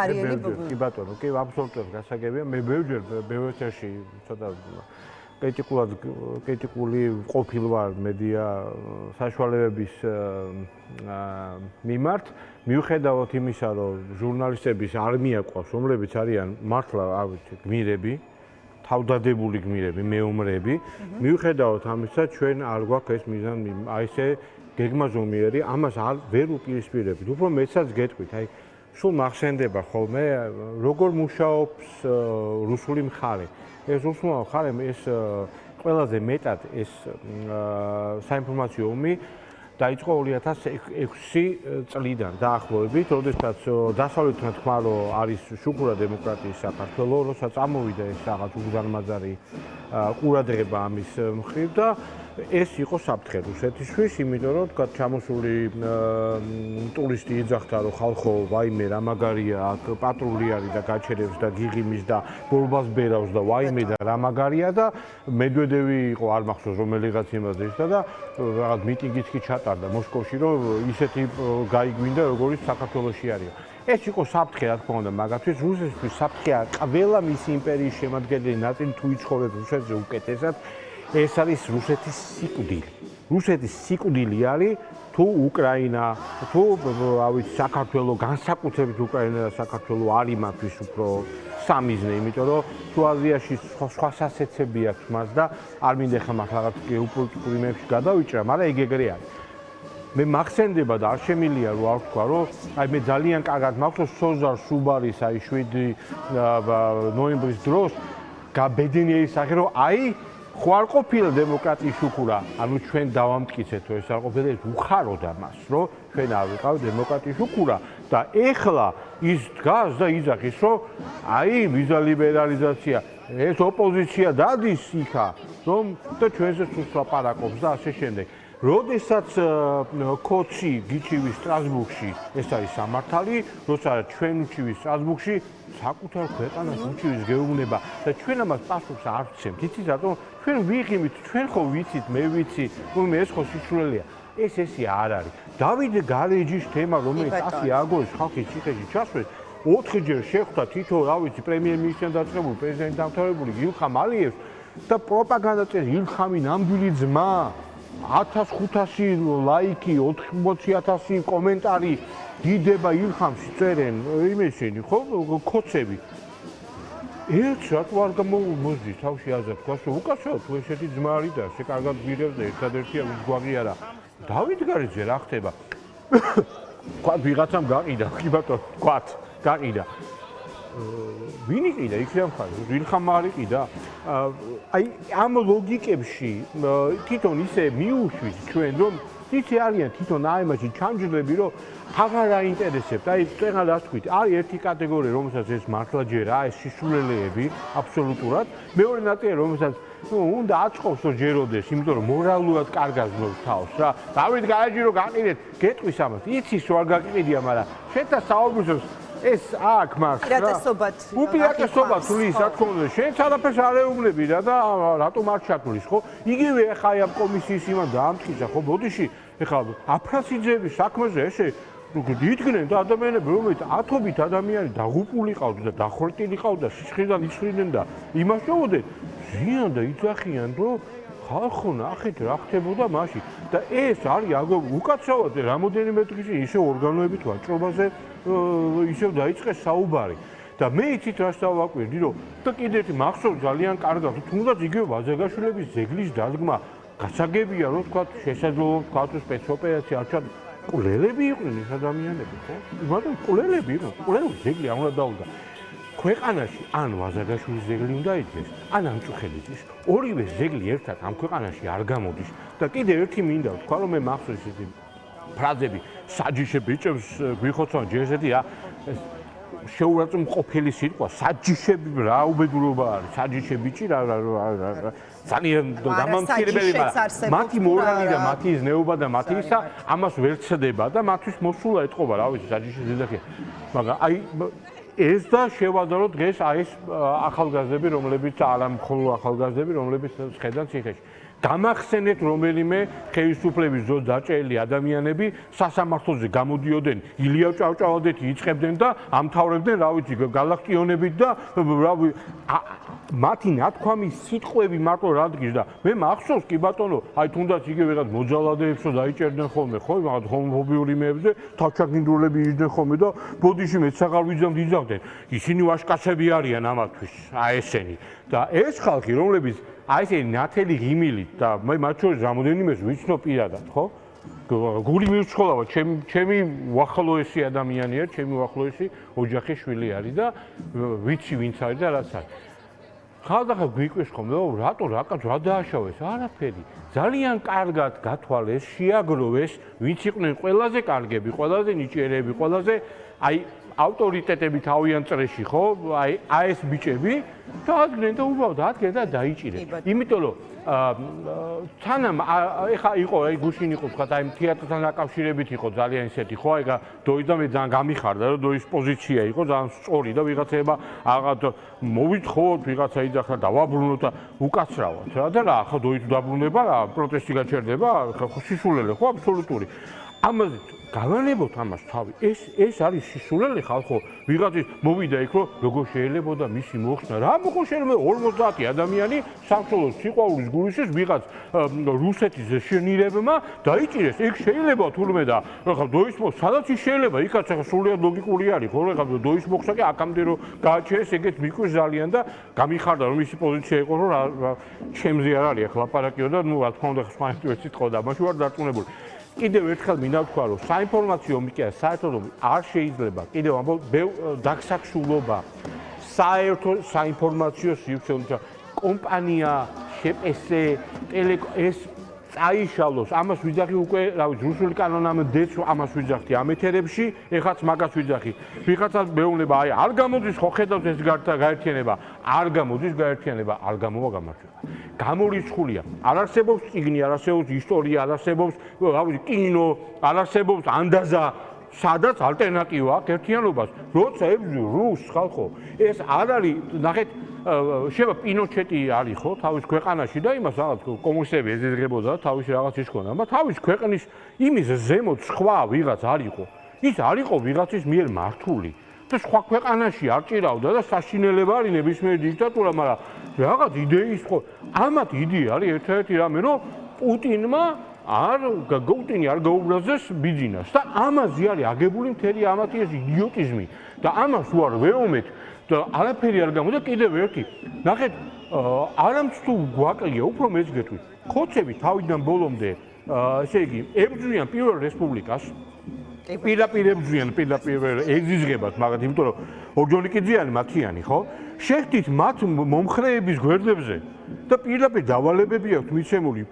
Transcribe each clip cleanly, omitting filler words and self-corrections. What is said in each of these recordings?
არიანი კი ბატონო, კი აბსოლუტურად გასაგებია. მე ბევრ წელში ცოტა კრიტიკული ყოფილ ვარ მედია საშუალებების მიმართ, მიუხედავად იმისა, რომ ჟურნალისტების არმია ყავს, რომლებიც არიან მართლა, არ ვიცი, გმირები, თავდადებული გმირები, მეომრები, მიუხედავად ამისა, ჩვენ არ გვაქვს ეს მიზანი, აი ესე გეგმაზომიერი, ამას ვერ უპირისპირებით. უფრო მეცაც გეტყვით, აი სულ მახსენდება ხოლმე, როგორ მუშაობს რუსული მხარე. ეს რუსული მხარე, ეს ყველაზე მეტად ეს საინფორმაციო ომი დაიწყო 2006 წლიდან დაახლოებით, როდესაც დასავლეთთან თქვა, რომ არის შუქურა დემოკრატიის საქართველო, როცა წამოვიდა ეს რაღაც უზარმაზარი ყურადღება ამის მხრივ და ეს იყო საფრთხე რუსეთისთვის, იმიტომ რომ თქვა ჩამოსული ტურისტი იძახდა, რომ ხალხო, ვაიმე, რა მაგარია, აქ პატრული არის და გაჩერებს და გიღიმის და ბოლბას ბერავს და ვაიმე და რა მაგარია და მედვედევი იყო, არ მახსოვს რომელიღაც იმას ეშდა და რაღაც მიტინგიც კი ჩატარდა მოსკოვში, რომ ისეთი გაიგვინდა, როგორც საქართველოში არის. ეს იყო საფრთხე, რა თქმა უნდა, მაგათთვის რუსეთისთვის საფრთხეა ყველა მისი იმპერიის შემადგენელი ნაწილი თუ იცხოვრებს რუსეთზე უკეთესად. ეს არის რუსეთის სიკვდილი. რუსეთის სიკვდილი არის თუ უკრაინა, თუ საქართველო, განსაკუთრებით უკრაინა და საქართველო არის მათთვის უფრო სამიზნე, იმიტომ რომ თუ აზიაში სხვა სასეცები აქვს მას და არ მინდა ხა მაგ რაღაც გეოპოლიტიკურ იმებში გადავიჭრა, მაგრამ ეგ ეგრე არის. მე მახსენდება და არ შემილია რომ არ ვთქვა, რომ აი მე ძალიან კარგად მახსოვს სოზარ სუბარის აი 7 ნოემბრის დროს გაბედნიერი სახე რომ აი ხო არ ყოფილა დემოკრატიის შუქურა, ანუ ჩვენ დავამტკიცეთ, რომ ეს არ ყოფილა, ეს უხაროდა მას, რომ ჩვენ არ ვიყავ დემოკრატიის შუქურა და ეხლა ის დგას და იძახის, რომ აი ვიზა ლიბერალიზაცია, ეს ოპოზიცია დადის იქა, რომ და ჩვენზე სულ ლაპარაკობს და ასე შემდეგ. როდესაც კოცი გიჩივის სტრასბურგში, ეს არის სამართალი, როცა ჩვენ უჩივის სტრასბურგში საკუთარ ქვეყანას უჩივის გეუბნება და ჩვენ ამას პასუხს არ ვცემთ. იცით რატომ? ჩვენ ვიღიმით, ჩვენ ხო ვიცით, მე ვიცი, რომ ეს ხო სიჩვენეა. ესე არ არის. დავით გარეჯის თემა, რომელიც ასე აგორეს ხალხის ციხეში ჩასვეს, 4-ჯერ შეხვდა თითო, რა ვიცი, პრემიერ-მინისტრთან დაწყებული, პრეზიდენტთან დამთავრებული ილხამ ალიევს და პროპაგანდა წერს ილხამი ნამდვილი ძმა 1500 ლაიკი, 80,000 კომენტარი დიდება ილხამს წერენ იმეშენი, ხო, კოცები. ერთს რატო არ გამომოზდის თავში აზრად, თქვას რომ უკაცრავ თუ ესეთი ძმა არის და შე კარგად გვირევს და ერთადერთია ვის გვარი არა. დავით გარეჯე რა ხდება? თქვა ვიღაცამ გაყიდა, კი ბატონო, თქვათ, გაყიდა. ვინ იყიდა იქიდან ხარ? ილხამ არ იყიდა? აი ამ ლოგიკებში თვითონ ისე მიუშვით ჩვენ რომ ისე არიან თვითონ აიმაში ჩამჯდები რომ აღარ აინტერესებთ. აი წეღად რა თქვით, არის ერთი კატეგორია, რომელსაც ეს მართლა ჯერა, ეს სისულელეები აბსოლუტურად. მეორე ნაწილი, რომელსაც უნდა აწყობს რომ ჯეროდეს, იმიტომ რომ მორალურად კარგად გნობს თავს რა. დავით გარეჯი რომ გაყიდეთ, გეტყვის ამას. იცის რომ არ გაკიდია, მაგრამ შეთა საუბრობს ეს აქ მას რა. უპირატესობა თulis, რა თქმა უნდა, შენც არაფერს არ ეუბნები რა და რატომ არ ჩათulis, ხო? იგივე ახლა ამ კომისიის იმან დაამტკიცა, ხო, ბოდიში, ეხლა აფრასიძეების საქმეზე ესე იდგნენ და ადამიანები, რომელიც ათობით ადამიანი დაღუპული ყავდა და დახვრეტილი ყავდა, სისხლიდან იცხრიდნენ და იმასწავლდნენ, ზიან და იძახიან, რომ ხალხო ნახეთ რა ხდებოდა მაშინ და ეს არის უკაცრავად რამოდენიმე დღეში ისე ორგანოებით ვაჭრობაზე ისევ დაიწყეს საუბარი და მე იცით რა დავაკვირდი რომ და კიდევ ერთი მახსოვს ძალიან კარგად თუნდაც იგივე ვაძაგაშვილების ზეგლის დადგმა გასაგებია რომ თქვა შესაძლოა თქვა სპეცოპერაცია არ ჩადა კულელები იყვნენ ეს ადამიანები ხო მაგრამ კულელები იყვნენ კულელები ზეგლი არ უნდა დაუდგა ქვეყანაში ან ვაზაგაშვილის ზეგლი უნდა იდგეს ან ამჭუხელიძის ორივე ზეგლი ერთად ამ ქვეყანაში არ გამოდის და კიდევ ერთი მინდა თქვა რომ მე მახსოვს ისეთი ფრაზები საჯიში ბიჭებს გვიხოცავენ ჯერ ესეთი რა შეურაცხმყოფელი სიტყვა საჯიშები რა უბედურობა არის საჯიში ბიჭი რა ძალიან დამამცირებელი მაგრამ მათი მორალი და მათი ზნეობა და მათი ისა ამას ვერ ცდება და მათთვის მოსულა ეთყობა რა ვიცი საჯიში ზედახია მაგრამ აი ეს და შევადარო დღეს აი ეს ახალგაზრდები რომლებიც არა მხოლოდ ახალგაზრდები რომლებიც ხედავთ ციხეში გამახსენეთ რომელიმე ხელისუფლების დროს დაჭერილი ადამიანები სასამართლოზე გამოდიოდნენ ილია ჭავჭავადეთი იწყებდნენ და ამთავრებდნენ რა ვიცი გალაქტიონებით და მათი ნათქვამი სიტყვები მარტო რადგის და მე მახსოვს კი ბატონო აი თუნდაც იგივე რაღაც მოძალადეებსო დაიჭერდნენ ხოლმე ხო რაღაც ჰომოფობიური მეებზე თავჩაგინდრულები იჯდნენ ხოლმე და ბოდიში მეც აღარ ვიძამთ იძახდნენ ისინი ვაჟკაცები არიან ამათთვის აი ესენი და ეს ხალხი რომლებიც აი ესენი ნათელი ღიმილით და მე მათ შორის რამოდენიმეს ვიცნობ პირადად ხო გული მირჩხოლავა ჩემი უახლოესი ადამიანია ჩემი უახლოესი ოჯახის შვილი არის და ვიცი ვინც არის და რაც არის ხალხი გვიკვეს ხოლმე რატო რა დააშავეს არაფერი ძალიან კარგად გათვალეს შეაგროვეს ვინც იყვნენ ყველაზე კარგები ყველაზე ნიჭიერები ყველაზე აი ავტორიტეტები თავიანთ წრეში ხო აი ეს ბიჭები დაადგნენ და უბრალოდ ადგენენ და დაიჭირეს იმიტომ რომ თანამ ეხა იყო აი გუშინ იყო თქვა აი თეატრთან დაკავშირებით იყო ძალიან ისეთი ხო აი დოის და მე ძალიან გამიხარდა რომ დოის პოზიცია იყო ძალიან სწორი და ვიღაცება აღარ მოვითხოვოთ ვიღაცა იძახა დავაბრუნოთ და უკაცრავად რა და რა ხო დოის დაბრუნება რა პროტესტი გაჩერდება ხო სისულელე ხო აბსოლუტური ამაზე გავანებოთ ამას თავი ეს არის სისულელე ხალხო ვიღაცის მოვიდა იქ რომ როგორ შეიძლებოდა მისი მოხსნა რა მოხო შეიძლება 50 ადამიანი სამშობლოს სიყვარულის გულისხმის ვიღაც რუსეთის შენირებმა დაიჭირეს იქ შეიძლება თურმე და ხა დოის მოხ სადაც შეიძლება იქაც ხა სულიად ლოგიკური არის ხო ხა დოის მოხსა კი აქამდე რომ გააჩერეს ეგეთ მიკვეს ძალიან და გამიხარდა რომ მისი პოზიცია იყო რომ ჩემზე არ არის ახლა ლაპარაკიო და ნუ რა თქმა უნდა სხვანაირად ვერ სიტყვა და მაშინ ვარ დარწმუნებული კიდევ ერთხელ მინდა ვთქვა რომ საინფორმაციო მიკია საერთოდ არ შეიძლება კიდევ ამბობ დაგსაქსულობა საერთო საინფორმაციო სივრცეში კომპანია შეპესე ეს წაიშალოს ამას ვიძახი უკვე რა ვიცი რუსული კანონამდეც ამას ვიძახი ამ ეთერებში ეხაც მაგას ვიძახი ვიღაცას მეუბნება აი არ გამოდის ხო ხედავს ეს გაერთიანება არ გამოდის გაერთიანება არ გამოვა გამარჯვება გამორიცხულია არ არსებობს წიგნი არ არსებობს ისტორია არ არსებობს რა ვიცი კინო არ არსებობს ანდაზა სადაც ალტერნატივა აქვს ერთიანობას როცა ებრძვი რუსს ხალხო ეს არ არის ნახეთ შეიძლება პინოჩეტი არის ხო თავის ქვეყანაში და იმას რაღაც კომუნისტები ეზიზღებოდა თავის რაღაც ის ქონდა მაგრამ თავის ქვეყნის იმის ზემოთ სხვა ვიღაც არ იყო ის არ იყო ვიღაცის მიერ მართული და სხვა ქვეყანაში არ ჭირავდა და საშინელება არის ნებისმიერი დიქტატურა მაგრამ რაღაც იდეის ხო ამათ იდეა არის ერთ-ერთი რამე რომ პუტინმა პუტინი არ გაუბრაზეს ბიძინას და ამაზე არის აგებული მთელი ამათი ეს იდიოტიზმი და ამას უარ ვეომეთ და არაფერი არ გამოდა კიდევ ერთი ნახეთ არამც თუ გვაკლია უფრო მეც გეტყვით ხოცები თავიდან ბოლომდე ესე იგი ებრძვიან პირველ რესპუბლიკას პირდაპირ ებრძვიან პირდაპირ ეზიზღებათ მაგათ იმიტომ რომ ორჯონიკიძიანი მათიანი ხო შეხვდით მათ მომხრეების გვერდებზე და პირდაპირ დავალებები აქვს მიცემული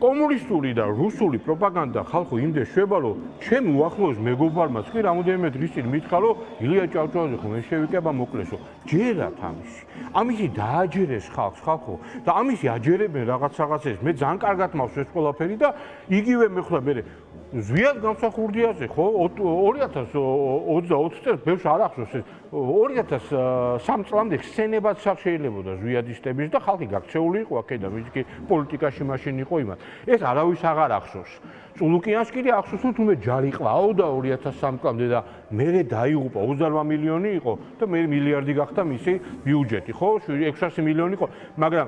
კომუნისტური და რუსული პროპაგანდა ხალხო იმდენ შვება რომ ჩემი უახლოეს მეგობარმაც კი რამოდენიმე დღის წინ მითხრა რომ ილია ჭავჭავაძე ხო მე შევიკება მოკლესო ჯერათ ამისი დააჯერეს ხალხო და ამისი აჯერებენ რაღაცას მე ძალიან კარგად მაქვს ეს ყველაფერი და იგივე მე ხვდა მე ზვიად გამსახურდიაზე ხო 2024 წელს ბევრს არ ახსოვს ეს 2003 წლამდე ხსენებაც არ შეიძლებოდა ზვიადისტების და ხალხი გაქცეული იყო აქედან ვიჭი პოლიტიკაში მაშინ იყო იმათ ეს არავის აღარ ახსოვს წულუკიანს კიდე ახსოვს რომ თუმე ჯარი ყავ და 2003 წლამდე და მერე დაიღუპა 28 მილიონი იყო და მე მილიარდი გახდა მისი ბიუჯეტი ხო 600 მილიონი იყო მაგრამ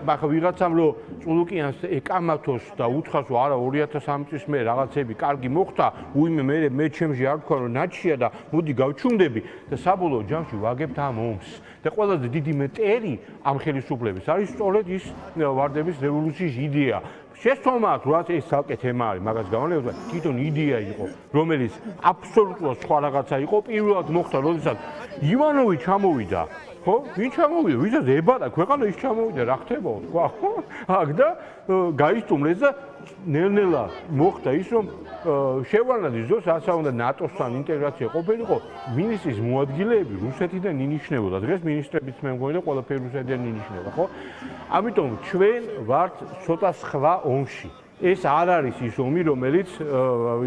ახლა ვიღაცამ რომ წულუკიანს ეკამათოს და უთხრას რომ არა 2003 წლის მე რაღაცები კარგი მოხდა უიმე მე ჩემში არ თქვა რომ ნაჩია და მოდი გავჩუმდები და საბოლოო ჯამში ვაგებთ ამ ომს და ყველაზე დიდი მეტერი ამ ხელისუფლების არის სწორედ ის ვარდების რევოლუციის იდეა შეცდომა აქვს რაც ეს საკეთ თემა არის მაგას გამალევა თვითონ იდეა იყო რომელიც აბსოლუტურად სხვა რაღაცა იყო პირველად მოხდა როდესაც ივანოვი ჩამოვიდა ხო ვინ ჩამოვიდა ვისაც ებადა ქვეყანა ის ჩამოვიდა რა ხდებოდა თქვა ხო აქ და გაისტუმრეს და ნელ-ნელა მოხდა ის რომ შეგვარნაძის დროს რაცა უნდა ნატოსთან ინტეგრაცია ყოფილიყო მინისტრის მოადგილეები რუსეთიდან ინიშნებოდა დღეს მინისტრებიც მე მგონი და ყველაფერი რუსეთიდან ინიშნება ხო ამიტომ ჩვენ ვართ ცოტა სხვა ომში ეს არ არის ის ომი რომელიც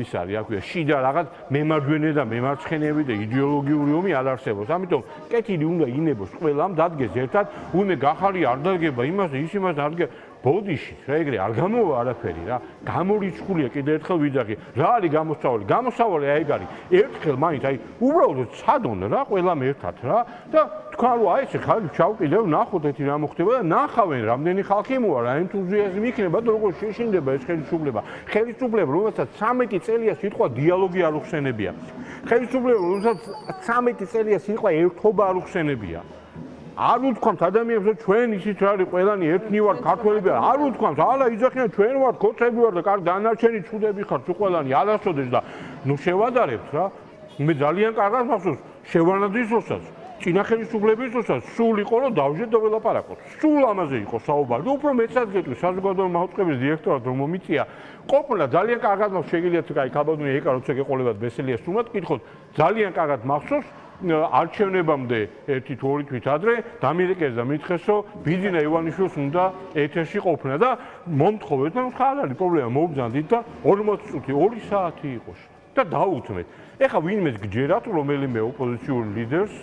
ის არის რა ქვია შიდა რაღაც მემარჯვენე და მემარცხენეები და იდეოლოგიური ომი არ არსებობს ამიტომ კეთილი უნდა ინებოს ყველამ დადგეს ერთად უიმე გახარი არ დადგება იმას და ის იმას დადგება ბოდიში რა ეგრე არ გამოვა არაფერი რა. გამორიცხულია კიდე ერთხელ ვიძახი. რა არის გამოსავალი? გამოსავალი აი ეგ არის. ერთხელ მაინც აი უბრალოდ ცადონ რა ყველამ ერთად რა და თქვა რომ აი ესე ხალხი ჩავკიდევ ნახოთ ეთი რა მოხდება და ნახავენ რამდენი ხალხი მოა რა ენთუზიაზმი იქნება და როგორ შეშინდება ეს ხელისუფლება. ხელისუფლება რომელსაც 13 წელია სიტყვა დიალოგი არ უხსენებია. ხელისუფლება რომელსაც 13 წელია სიტყვა ერთობა არ უხსენებია. არ უთქვამთ ადამიანებს რომ ჩვენ ისიც რა არის ყველანი ერთნი ვართ ქართველები არ უთქვამთ ალა იძახიან ჩვენ ვართ ქოთები ვართ და კარგი დანარჩენი ჩუდები ხართ თუ ყველანი არასოდეს და ნუ შევადარებთ რა მე ძალიან კარგად მახსოვს შევარდნის დროსაც წინა ხელისუფლების დროსაც სულ იყო რომ დავжет და ველაპარაკოთ სულ ამაზე იყო საუბარი და უფრო მეცად გეტყვი საზოგადოებრივი მაუწყების დირექტორად რომ მომიწია ყოფნა ძალიან კარგად მახსოვს შეგიძლიათ კაი ქაბადონი ეკა როცა გეყოლებათ ბესელიას თუმად კითხოთ ძალიან კარგად მახსოვს არჩევნებამდე 1 თუ 2 თვით ადრე დამირეკეს და მითხრეს რომ ბიძინა ივანიშვილს უნდა ეთერში ყოფნა და მომთხოვეთ და ხარ არის პრობლემა მოვბრძანდით და 40 წუთი 2 საათი იყოს და დაუთმეთ ეხა ვინმეს გჯერათ რომელიმე ოპოზიციური ლიდერს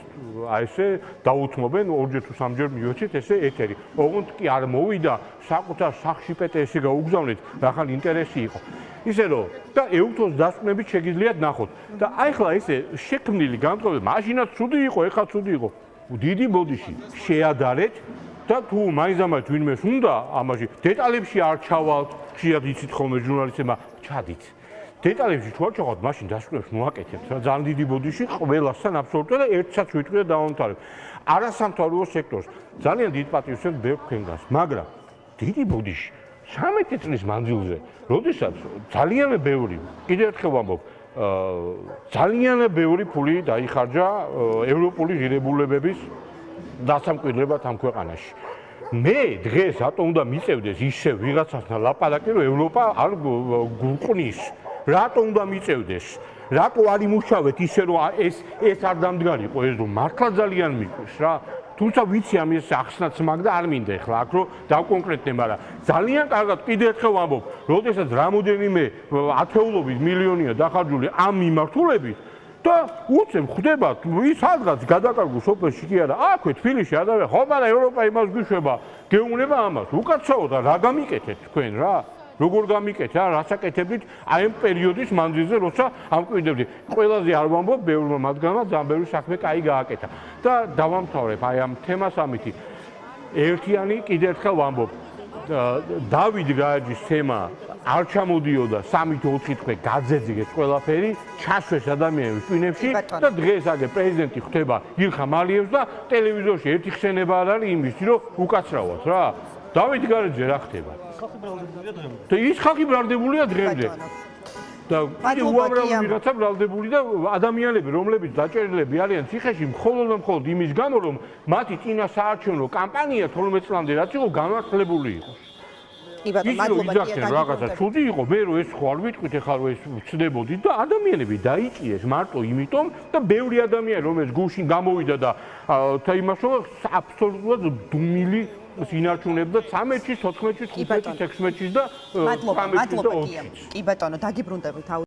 აი ესე დაუთმობენ ორჯერ თუ სამჯერ მივეცეთ ესე ეთერი ოღონდ კი არ მოვიდა საკუთარ სახში პეტესი გაუგზავნეთ რახან ინტერესი იყო ისე რომ და ეუთოს დასკვნებით შეგიძლიათ ნახოთ და აი ხლა ესე შექმნილი განწყობები მაშინაც ცუდი იყო ეხლა ცუდი იყო დიდი ბოდიში შეადარეთ და თუ მაინც ვინმეს უნდა ამაში დეტალებში არ ჩავალთ ხშირად იცით ხოლმე ჟურნალისტებმა ჩადით დეტალებში თუ არ ჩავხოთ მაშინ დასკვნებს მოაკეთებთ რა ძალიან დიდი ბოდიში ყველასთან აბსოლუტურად და ერთსაც ვიტყვი და დავამთავრებ არასამთავრობო სექტორს ძალიან დიდ პატივს ვცემ ბევრ ქვეყანას მაგრამ დიდი ბოდიში 13 წლის მანძილზე, როდესაც ძალიან ბევრი, კიდევ ერთხელ ვამბობ, ძალიან ბევრი ფული დაიხარჯა ევროპული ღირებულებების დასამკვირვებლად ამ ქვეყანაში. მე დღეს რატო უნდა მიწევდეს ისე ვიღაცასთან ლაპარაკი, რომ ევროპა არ გუყნის? რატო უნდა მიწევდეს? რატო არ იმუშავეთ ისე რომ ეს არ დამდგარიყო, ეს რომ მართლა ძალიან მიყვეს რა? თუმცა ვიცი ამის ახსნაც მაგ და არ მინდა ახლა აქ რომ დავკონკრეტნე, მაგრამ ძალიან კარგად კიდევ ერთხელ ვამბობ, როდესაც რამოდენიმე ათეულობით მილიონია დახარჯული ამ მიმართულებით და უცებ ხდება ის სადღაც გადაკარგულ სოფელში კი არა, აქვე თბილისში ადამიანი ხო, მაგრამ ევროპა იმას გვიშვება, გეუბნება ამას. უკაცრავად რა გამიკეთეთ თქვენ რა? როგორ გამიკეთეთ რა, რაც აკეთებდით აი ამ პერიოდის მანძილზე, როცა ამკვიდრებდით. ყველაზე არ ვამბობ, ბევრმა მათგანმა ძალიან ბევრი საქმე კაი გააკეთა. და დავამთავრებ აი ამ თემას ამითი. ერთიანი კიდევ ერთხელ ვამბობ, დავით გააჯის თემა არ ჩამოდიოდა 3 თუ 4 თვე გაძეძიგეს ყველაფერი, ჩასვეს ადამიანების ტვინებში და დღეს აგე პრეზიდენტი ხვდება ილხამ ალიევს და ტელევიზორში ერთი ხსენება არ არის იმის, რომ უკაცრავად რა. დავით გააჯე რა ხდება? ხალხი ბრალდებულია დღემდე. და ის ხალხი ბრალდებულია დღემდე. და კიდევ უამრავი ვიღაცა ბრალდებული და ადამიანები, რომლებიც დაჭერილები არიან ციხეში მხოლოდ და მხოლოდ იმის გამო, რომ მათი წინა საარჩევნო კამპანია 12 წლამდე რაც იყო გამართლებული იყოს. კი ბატონო, მადლობა. რაღაცა ცუდი იყო, მე რომ ეს ხო არ ვიტყვით ახლა რომ ეს ვწდებოდით და ადამიანები დაიჭიეს მარტო იმიტომ და ბევრი ადამიანი რომელიც გუშინ გამოვიდა და იმასო აბსოლუტურად დუმილი ინარჩუნებდა 13-ში, 14-ში, 15-ში, 16-ში და 18-ში და 20-ში. კი ბატონო, დაგიბრუნდებით.